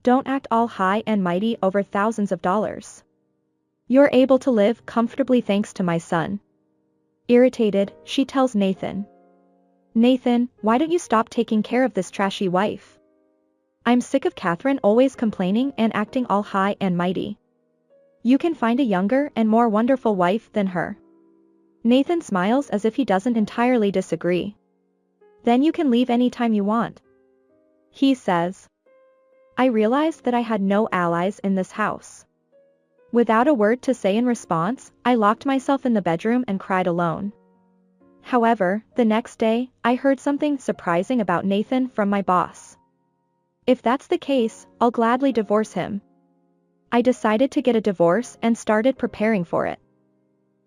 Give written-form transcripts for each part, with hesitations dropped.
Don't act all high and mighty over thousands of dollars. You're able to live comfortably thanks to my son. Irritated, she tells Nathan. Nathan, why don't you stop taking care of this trashy wife? I'm sick of Catherine always complaining and acting all high and mighty. You can find a younger and more wonderful wife than her. Nathan smiles as if he doesn't entirely disagree. Then you can leave anytime you want. He says. I realized that I had no allies in this house. Without a word to say in response, I locked myself in the bedroom and cried alone. However, the next day, I heard something surprising about Nathan from my boss. If that's the case, I'll gladly divorce him. I decided to get a divorce and started preparing for it.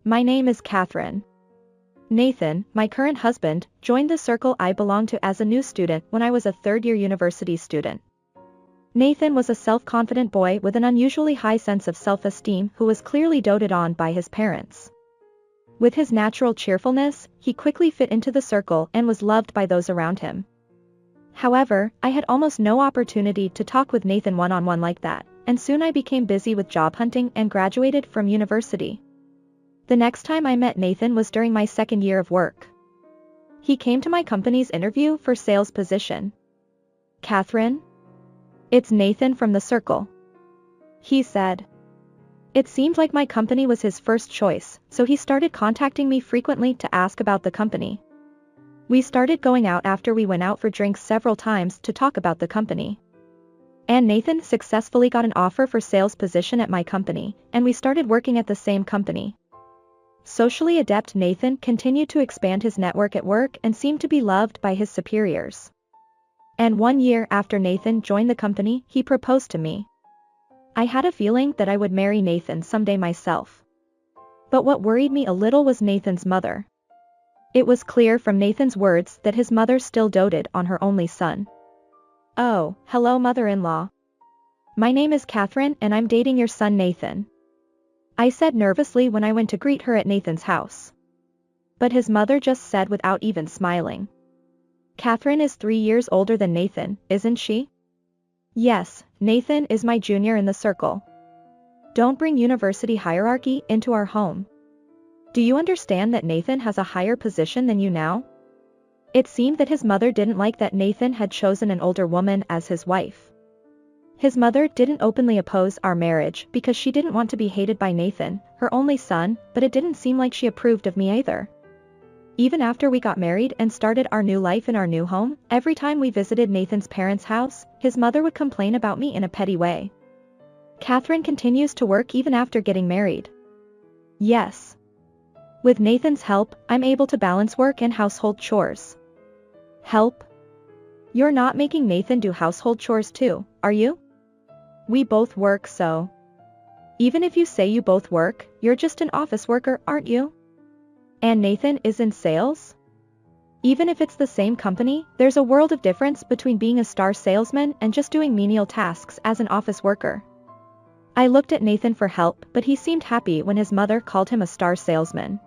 My name is Catherine. Nathan, my current husband, joined the circle I belonged to as a new student when I was a third-year university student. Nathan was a self-confident boy with an unusually high sense of self-esteem who was clearly doted on by his parents. With his natural cheerfulness, he quickly fit into the circle and was loved by those around him. However, I had almost no opportunity to talk with Nathan one-on-one like that, and soon I became busy with job hunting and graduated from university. The next time I met Nathan was during my second year of work. He came to my company's interview for sales position. Catherine? It's Nathan from the circle. He said. It seemed like my company was his first choice, so he started contacting me frequently to ask about the company. We started going out after we went out for drinks several times to talk about the company. And Nathan successfully got an offer for sales position at my company, and we started working at the same company. Socially adept Nathan continued to expand his network at work and seemed to be loved by his superiors. And 1 year after Nathan joined the company, he proposed to me. I had a feeling that I would marry Nathan someday myself. But what worried me a little was Nathan's mother. It was clear from Nathan's words that his mother still doted on her only son. Oh, hello mother-in-law. My name is Catherine and I'm dating your son Nathan. I said nervously when I went to greet her at Nathan's house. But his mother just said without even smiling. Catherine is 3 years older than Nathan, isn't she? Yes, Nathan is my junior in the circle. Don't bring university hierarchy into our home. Do you understand that Nathan has a higher position than you now? It seemed that his mother didn't like that Nathan had chosen an older woman as his wife. His mother didn't openly oppose our marriage because she didn't want to be hated by Nathan, her only son, but it didn't seem like she approved of me either. Even after we got married and started our new life in our new home, every time we visited Nathan's parents' house, his mother would complain about me in a petty way. Catherine continues to work even after getting married. Yes. With Nathan's help, I'm able to balance work and household chores. Help? You're not making Nathan do household chores too, are you? We both work so. Even if you say you both work, you're just an office worker, aren't you? And Nathan is in sales? Even if it's the same company, there's a world of difference between being a star salesman and just doing menial tasks as an office worker. I looked at Nathan for help, but he seemed happy when his mother called him a star salesman.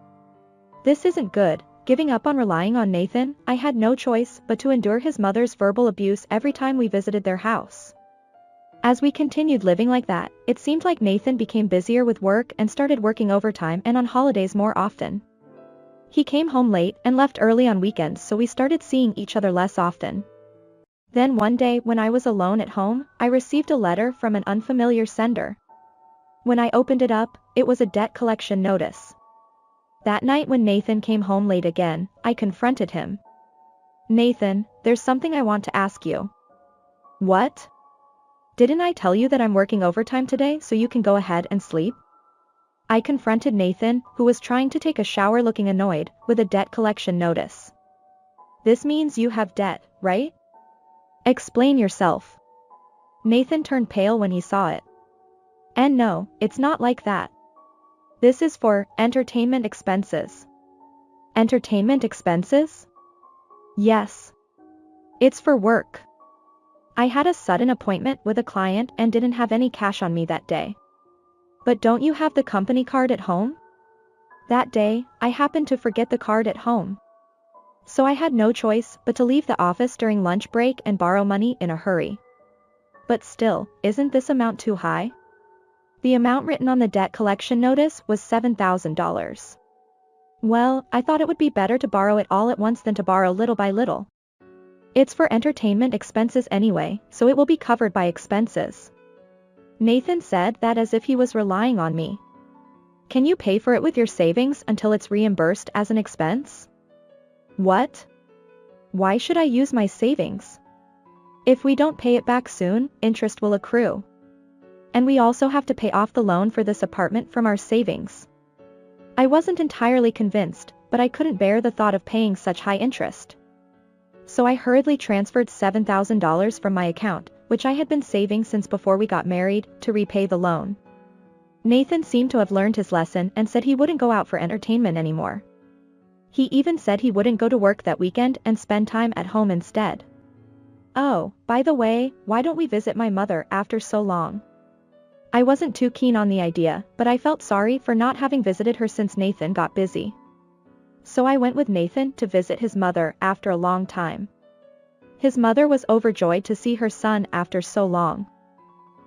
This isn't good. Giving up on relying on Nathan, I had no choice but to endure his mother's verbal abuse every time we visited their house. As we continued living like that, it seemed like Nathan became busier with work and started working overtime and on holidays more often. He came home late and left early on weekends, so we started seeing each other less often. Then one day when I was alone at home, I received a letter from an unfamiliar sender. When I opened it up, it was a debt collection notice. That night when Nathan came home late again, I confronted him. Nathan, there's something I want to ask you. What? Didn't I tell you that I'm working overtime today so you can go ahead and sleep? I confronted Nathan, who was trying to take a shower looking annoyed, with a debt collection notice. This means you have debt, right? Explain yourself. Nathan turned pale when he saw it. And no, it's not like that. This is for entertainment expenses. Entertainment expenses? Yes. It's for work. I had a sudden appointment with a client and didn't have any cash on me that day. But don't you have the company card at home? That day, I happened to forget the card at home. So I had no choice but to leave the office during lunch break and borrow money in a hurry. But still, isn't this amount too high? The amount written on the debt collection notice was $7,000. Well, I thought it would be better to borrow it all at once than to borrow little by little. It's for entertainment expenses anyway, so it will be covered by expenses. Nathan said that as if he was relying on me. Can you pay for it with your savings until it's reimbursed as an expense? What? Why should I use my savings? If we don't pay it back soon, interest will accrue. And we also have to pay off the loan for this apartment from our savings. I wasn't entirely convinced, but I couldn't bear the thought of paying such high interest. So I hurriedly transferred $7,000 from my account, which I had been saving since before we got married, to repay the loan. Nathan seemed to have learned his lesson and said he wouldn't go out for entertainment anymore. He even said he wouldn't go to work that weekend and spend time at home instead. Oh, by the way, why don't we visit my mother after so long? I wasn't too keen on the idea, but I felt sorry for not having visited her since Nathan got busy. So I went with Nathan to visit his mother after a long time. His mother was overjoyed to see her son after so long.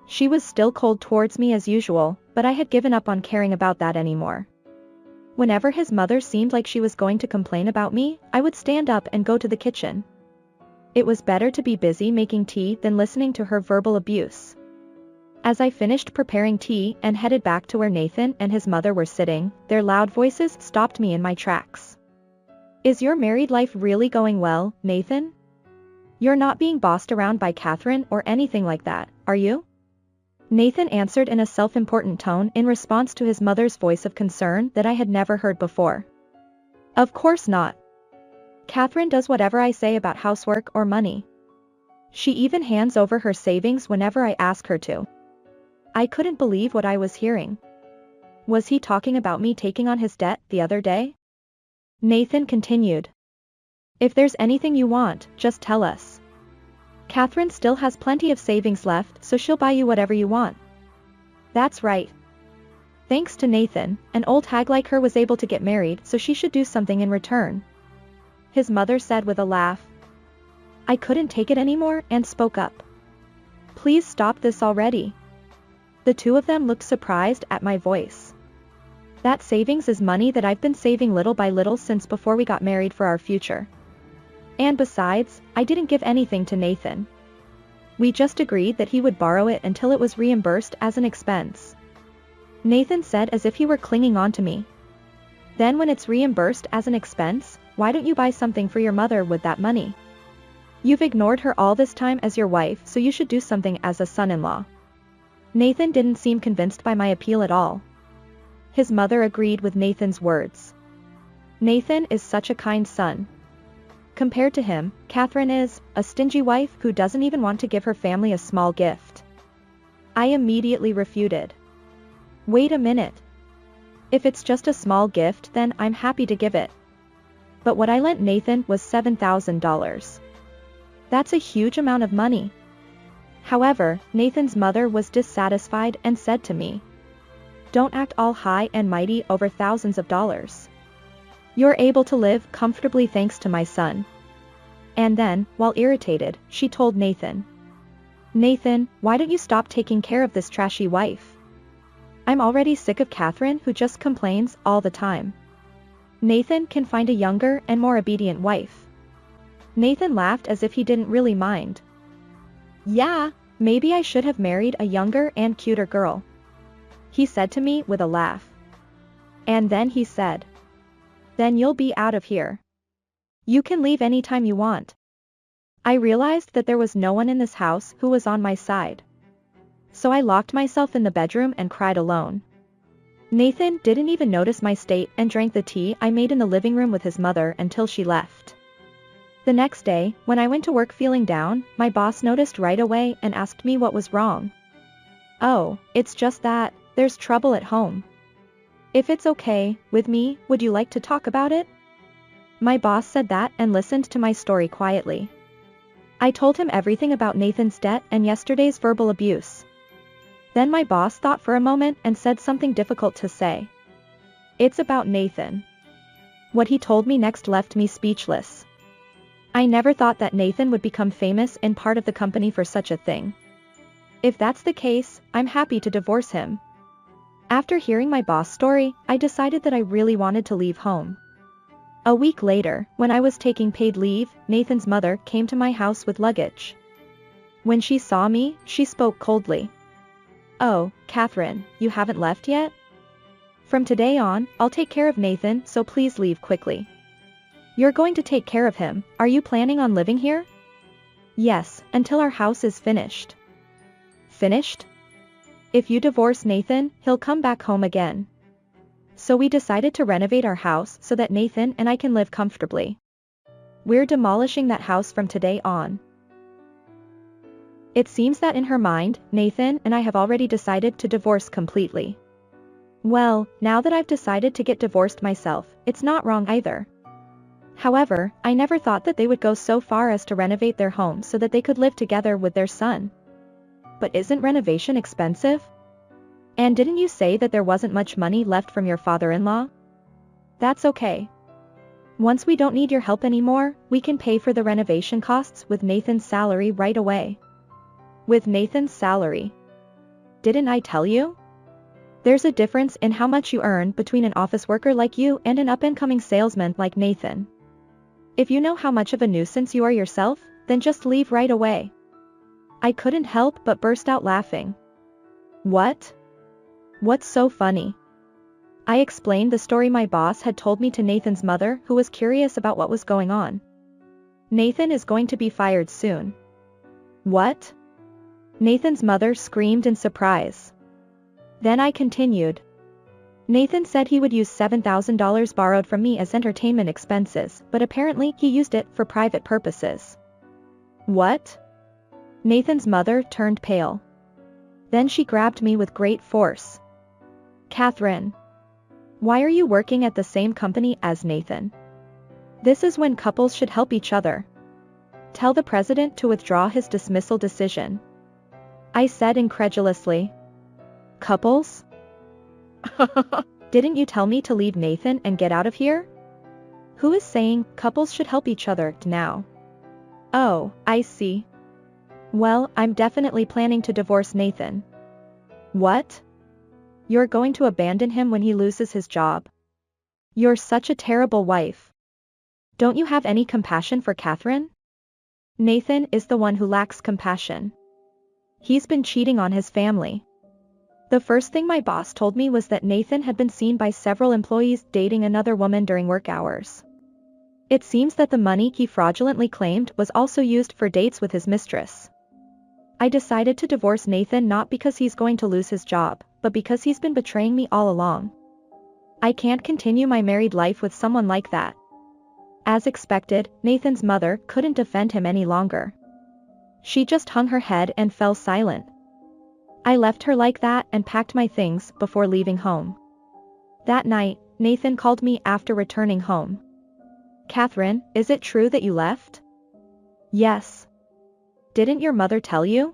She was still cold towards me as usual, but I had given up on caring about that anymore. Whenever his mother seemed like she was going to complain about me, I would stand up and go to the kitchen. It was better to be busy making tea than listening to her verbal abuse. As I finished preparing tea and headed back to where Nathan and his mother were sitting, their loud voices stopped me in my tracks. Is your married life really going well, Nathan? You're not being bossed around by Catherine or anything like that, are you? Nathan answered in a self-important tone in response to his mother's voice of concern that I had never heard before. Of course not. Catherine does whatever I say about housework or money. She even hands over her savings whenever I ask her to. I couldn't believe what I was hearing. Was he talking about me taking on his debt the other day? Nathan continued. If there's anything you want, just tell us. Catherine still has plenty of savings left, so she'll buy you whatever you want. That's right. Thanks to Nathan, an old hag like her was able to get married, so she should do something in return. His mother said with a laugh. I couldn't take it anymore and spoke up. Please stop this already. The two of them looked surprised at my voice. That savings is money that I've been saving little by little since before we got married for our future. And besides, I didn't give anything to Nathan. We just agreed that he would borrow it until it was reimbursed as an expense. Nathan said as if he were clinging on to me. Then when it's reimbursed as an expense, why don't you buy something for your mother with that money? You've ignored her all this time as your wife, so you should do something as a son-in-law. Nathan didn't seem convinced by my appeal at all. His mother agreed with Nathan's words. Nathan is such a kind son. Compared to him, Catherine is a stingy wife who doesn't even want to give her family a small gift. I immediately refuted. Wait a minute. If it's just a small gift, then I'm happy to give it. But what I lent Nathan was $7,000. That's a huge amount of money. However, Nathan's mother was dissatisfied and said to me, don't act all high and mighty over thousands of dollars. You're able to live comfortably thanks to my son. And then, while irritated, she told Nathan. Nathan, why don't you stop taking care of this trashy wife? I'm already sick of Catherine who just complains all the time. Nathan can find a younger and more obedient wife. Nathan laughed as if he didn't really mind. Yeah, maybe I should have married a younger and cuter girl. He said to me with a laugh. And then he said. Then you'll be out of here. You can leave anytime you want. I realized that there was no one in this house who was on my side. So I locked myself in the bedroom and cried alone. Nathan didn't even notice my state and drank the tea I made in the living room with his mother until she left. The next day, when I went to work feeling down, my boss noticed right away and asked me what was wrong. Oh, it's just that, there's trouble at home. If it's okay with me, would you like to talk about it? My boss said that and listened to my story quietly. I told him everything about Nathan's debt and yesterday's verbal abuse. Then my boss thought for a moment and said something difficult to say. It's about Nathan. What he told me next left me speechless. I never thought that Nathan would become famous in part of the company for such a thing. If that's the case, I'm happy to divorce him. After hearing my boss story, I decided that I really wanted to leave home. A week later, when I was taking paid leave, Nathan's mother came to my house with luggage. When she saw me, she spoke coldly. "Oh, Catherine, you haven't left yet? From today on, I'll take care of Nathan, so please leave quickly." "You're going to take care of him, are you planning on living here?" "Yes, until our house is finished." "Finished? If you divorce Nathan, he'll come back home again." So we decided to renovate our house so that Nathan and I can live comfortably. We're demolishing that house from today on. It seems that in her mind, Nathan and I have already decided to divorce completely. Well, now that I've decided to get divorced myself, it's not wrong either. However, I never thought that they would go so far as to renovate their home so that they could live together with their son. But isn't renovation expensive? And didn't you say that there wasn't much money left from your father-in-law? That's okay. Once we don't need your help anymore, we can pay for the renovation costs with Nathan's salary right away. With Nathan's salary? Didn't I tell you? There's a difference in how much you earn between an office worker like you and an up-and-coming salesman like Nathan. If you know how much of a nuisance you are yourself, then just leave right away. I couldn't help but burst out laughing. What? What's so funny? I explained the story my boss had told me to Nathan's mother, who was curious about what was going on. Nathan is going to be fired soon. What? Nathan's mother screamed in surprise. Then I continued. Nathan said he would use $7,000 borrowed from me as entertainment expenses, but apparently he used it for private purposes. What? Nathan's mother turned pale. Then she grabbed me with great force. Catherine. Why are you working at the same company as Nathan? This is when couples should help each other. Tell the president to withdraw his dismissal decision. I said incredulously. Couples? Didn't you tell me to leave Nathan and get out of here? Who is saying couples should help each other now? Oh, I see. Well, I'm definitely planning to divorce Nathan. What? You're going to abandon him when he loses his job? You're such a terrible wife. Don't you have any compassion for Catherine? Nathan is the one who lacks compassion. He's been cheating on his family. The first thing my boss told me was that Nathan had been seen by several employees dating another woman during work hours. It seems that the money he fraudulently claimed was also used for dates with his mistress. I decided to divorce Nathan not because he's going to lose his job, but because he's been betraying me all along. I can't continue my married life with someone like that. As expected, Nathan's mother couldn't defend him any longer. She just hung her head and fell silent. I left her like that and packed my things before leaving home. That night, Nathan called me after returning home. Catherine, is it true that you left? Yes. Didn't your mother tell you?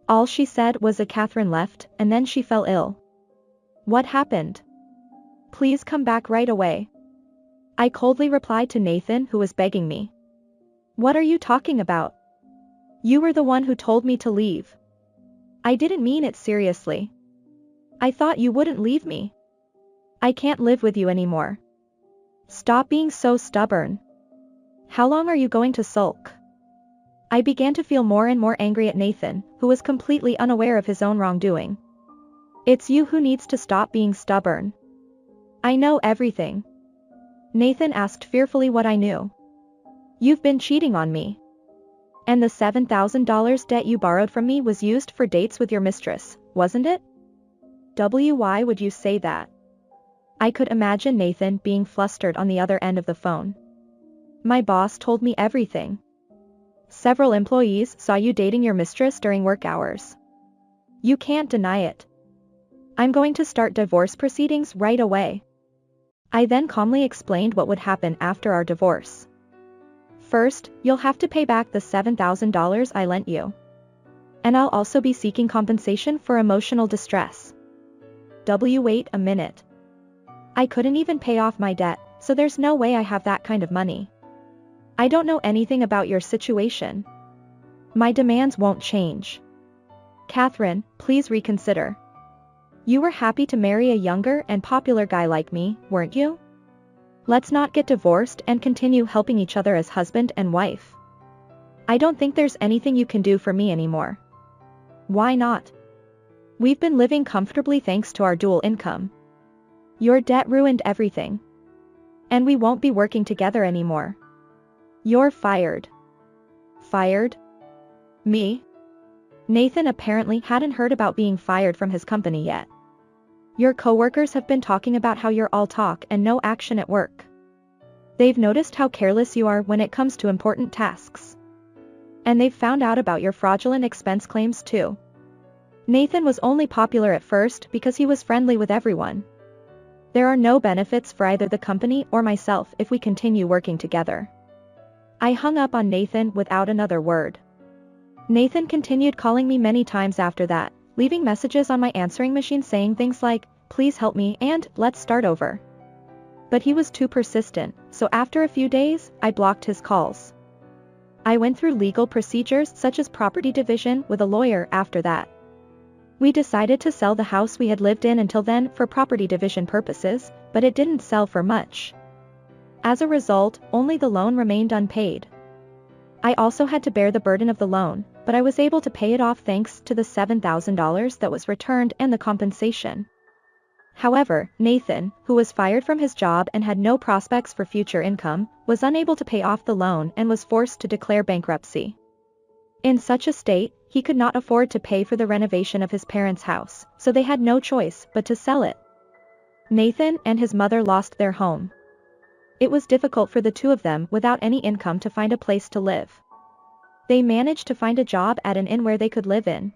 All she said was that Catherine left, and then she fell ill. What happened? Please come back right away. I coldly replied to Nathan, who was begging me. What are you talking about? You were the one who told me to leave. I didn't mean it seriously. I thought you wouldn't leave me. I can't live with you anymore. Stop being so stubborn. How long are you going to sulk? I began to feel more and more angry at Nathan, who was completely unaware of his own wrongdoing. It's you who needs to stop being stubborn. I know everything. Nathan asked fearfully what I knew. You've been cheating on me. And the $7,000 debt you borrowed from me was used for dates with your mistress, wasn't it? Why would you say that? I could imagine Nathan being flustered on the other end of the phone. My boss told me everything. Several employees saw you dating your mistress during work hours. You can't deny it. I'm going to start divorce proceedings right away. I then calmly explained what would happen after our divorce. First, you'll have to pay back the $7,000 I lent you. And I'll also be seeking compensation for emotional distress. Wait a minute. I couldn't even pay off my debt, so there's no way I have that kind of money. I don't know anything about your situation. My demands won't change. Catherine, please reconsider. You were happy to marry a younger and popular guy like me, weren't you? Let's not get divorced and continue helping each other as husband and wife. I don't think there's anything you can do for me anymore. Why not? We've been living comfortably thanks to our dual income. Your debt ruined everything. And we won't be working together anymore. You're fired. Fired? Me? Nathan apparently hadn't heard about being fired from his company yet. Your coworkers have been talking about how you're all talk and no action at work. They've noticed how careless you are when it comes to important tasks. And they've found out about your fraudulent expense claims too. Nathan was only popular at first because he was friendly with everyone. There are no benefits for either the company or myself if we continue working together. I hung up on Nathan without another word. Nathan continued calling me many times after that, leaving messages on my answering machine saying things like, "Please help me," and "Let's start over." But he was too persistent, so after a few days, I blocked his calls. I went through legal procedures such as property division with a lawyer after that. We decided to sell the house we had lived in until then for property division purposes, but it didn't sell for much. As a result, only the loan remained unpaid. I also had to bear the burden of the loan, but I was able to pay it off thanks to the $7,000 that was returned and the compensation. However, Nathan, who was fired from his job and had no prospects for future income, was unable to pay off the loan and was forced to declare bankruptcy. In such a state, he could not afford to pay for the renovation of his parents' house, so they had no choice but to sell it. Nathan and his mother lost their home. It was difficult for the two of them without any income to find a place to live. They managed to find a job at an inn where they could live in.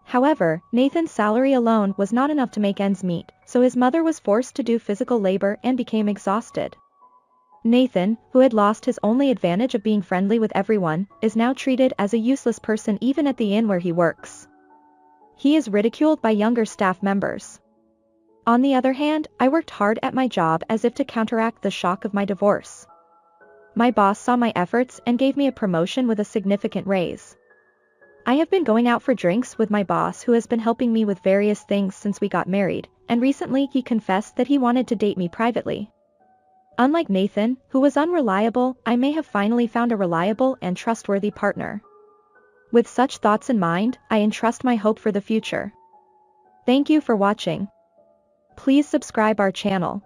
However, Nathan's salary alone was not enough to make ends meet, so his mother was forced to do physical labor and became exhausted. Nathan, who had lost his only advantage of being friendly with everyone, is now treated as a useless person even at the inn where he works. He is ridiculed by younger staff members. On the other hand, I worked hard at my job as if to counteract the shock of my divorce. My boss saw my efforts and gave me a promotion with a significant raise. I have been going out for drinks with my boss who has been helping me with various things since we got married, and recently he confessed that he wanted to date me privately. Unlike Nathan, who was unreliable, I may have finally found a reliable and trustworthy partner. With such thoughts in mind, I entrust my hope for the future. Thank you for watching. Please subscribe our channel.